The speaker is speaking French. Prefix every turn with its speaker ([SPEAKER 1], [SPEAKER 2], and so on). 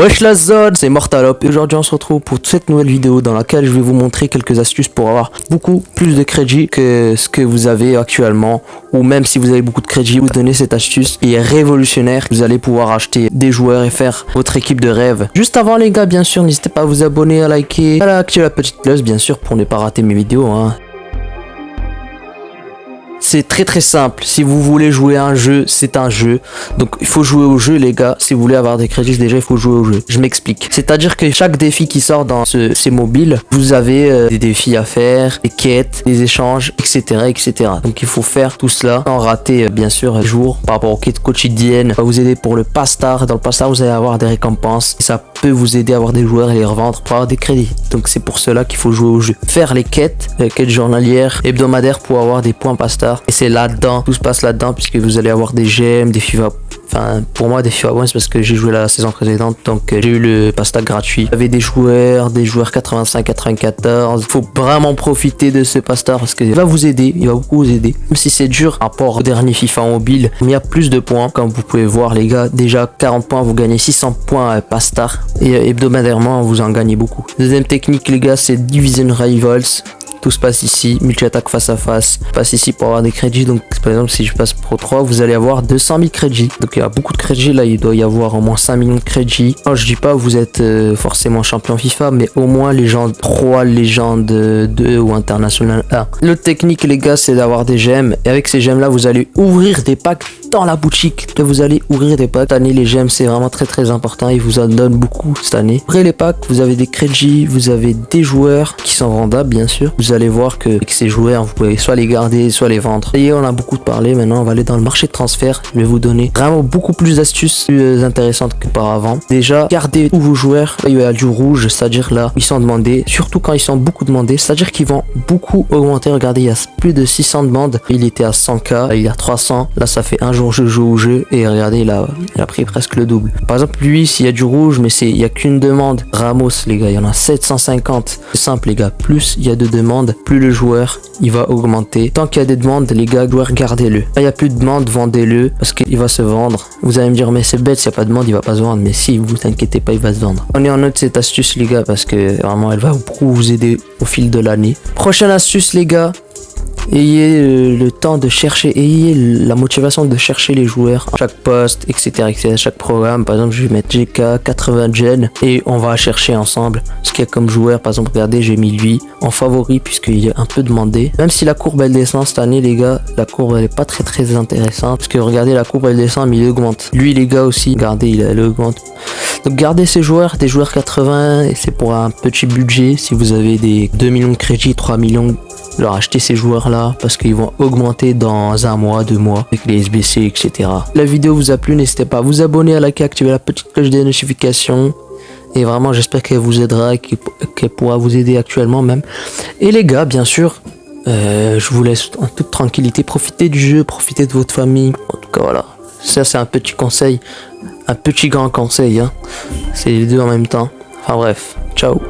[SPEAKER 1] Wesh la zone, c'est Mortalop et aujourd'hui on se retrouve pour cette nouvelle vidéo dans laquelle je vais vous montrer quelques astuces pour avoir beaucoup plus de crédit que ce que vous avez actuellement, ou même si vous avez beaucoup de crédit, vous donnez cette astuce qui est révolutionnaire. Vous allez pouvoir acheter des joueurs et faire votre équipe de rêve. Juste avant les gars, bien sûr, n'hésitez pas à vous abonner, à liker, à activer la petite cloche bien sûr pour ne pas rater mes vidéos hein. C'est très simple, si vous voulez jouer à un jeu, c'est un jeu. Donc il faut jouer au jeu les gars, si vous voulez avoir des crédits déjà il faut jouer au jeu. Je m'explique, c'est-à-dire que chaque défi qui sort dans ces mobiles, vous avez des défis à faire, des quêtes, des échanges, etc. Donc il faut faire tout cela sans rater bien sûr les jours par rapport aux quêtes quotidiennes. Ça va vous aider pour le Pass-Star, dans le Pass-Star vous allez avoir des récompenses et ça peut vous aider à avoir des joueurs et les revendre pour avoir des crédits. Donc c'est pour cela qu'il faut jouer au jeu. Faire les quêtes journalières, hebdomadaires pour avoir des points Pass-Star. Et c'est là-dedans, tout se passe là-dedans puisque vous allez avoir des gemmes, des FIFA. Enfin, pour moi, des FIFA Points, c'est parce que j'ai joué la saison précédente, donc j'ai eu le Pass-Tag gratuit. Vous avez des joueurs 85-94. Il faut vraiment profiter de ce Pass-Tag parce qu'il va vous aider, il va beaucoup vous aider. Même si c'est dur par rapport au dernier FIFA mobile, il y a plus de points. Comme vous pouvez voir, les gars, déjà 40 points, vous gagnez 600 points Pass-Tag. Et hebdomadairement, vous en gagnez beaucoup. Deuxième technique, les gars, c'est Division Rivals. Tout se passe ici, multi-attaque face à face, passe ici pour avoir des crédits. Donc par exemple si je passe Pro 3, vous allez avoir 200 000 crédits. Donc il y a beaucoup de crédits là, il doit y avoir au moins 5 millions de crédits. Alors, je dis pas vous êtes forcément champion FIFA, mais au moins légende 3, légende 2 ou international 1. L'autre technique les gars, c'est d'avoir des gemmes. Et avec ces gemmes là, vous allez ouvrir des packs dans la boutique. Là, vous allez ouvrir des packs. Cette année les gemmes c'est vraiment très important, ils vous en donnent beaucoup cette année. Après les packs, vous avez des crédits, vous avez des joueurs qui sont vendables bien sûr. Vous allez voir que avec ces joueurs vous pouvez soit les garder soit les vendre. Et on a beaucoup parlé, maintenant on va aller dans le marché de transfert. Je vais vous donner vraiment beaucoup plus d'astuces plus intéressantes qu'auparavant. Déjà, gardez tous vos joueurs. Là, il y a du rouge, c'est-à-dire là ils sont demandés, surtout quand ils sont beaucoup demandés, c'est-à-dire qu'ils vont beaucoup augmenter. Regardez, il y a plus de 600 demandes, il était à 100k, il y a 300, là ça fait un jour je joue au jeu et regardez il a pris presque le double. Par exemple lui, s'il y a du rouge mais il y a qu'une demande, Ramos les gars, il y en a 750. C'est simple les gars, plus il y a de demandes, plus le joueur il va augmenter. Tant qu'il y a des demandes les gars, joueurs gardez-le. Là il n'y a plus de demandes, vendez-le parce qu'il va se vendre. Vous allez me dire mais c'est bête, s'il n'y a pas de demande il va pas se vendre, mais si vous inquiétez pas, il va se vendre. On est en note cette astuce les gars parce que vraiment elle va beaucoup vous aider au fil de l'année. Prochaine astuce les gars, ayez le temps de chercher, ayez la motivation de chercher les joueurs à chaque poste, etc. Chaque programme, par exemple, je vais mettre GK 80 gen et on va chercher ensemble ce qu'il y a comme joueur. Par exemple, regardez, j'ai mis lui en favori puisqu'il est un peu demandé. Même si la courbe elle descend cette année, les gars, la courbe elle est pas très intéressante parce que regardez, la courbe elle descend mais il augmente. Lui, les gars aussi, regardez, il augmente. Donc gardez ces joueurs, des joueurs 80 et c'est pour un petit budget. Si vous avez des 2 millions de crédits, 3 millions, leur acheter ces joueurs là parce qu'ils vont augmenter dans un mois, 2 mois avec les SBC, etc. La vidéo vous a plu, n'hésitez pas à vous abonner, à liker, activer la petite cloche des notifications. Et vraiment j'espère qu'elle vous aidera, qu'elle pourra vous aider actuellement même. Et les gars, bien sûr, je vous laisse en toute tranquillité, profitez du jeu, profitez de votre famille. En tout cas voilà, ça c'est un petit conseil, un petit grand conseil hein. C'est les deux en même temps. Enfin bref, ciao.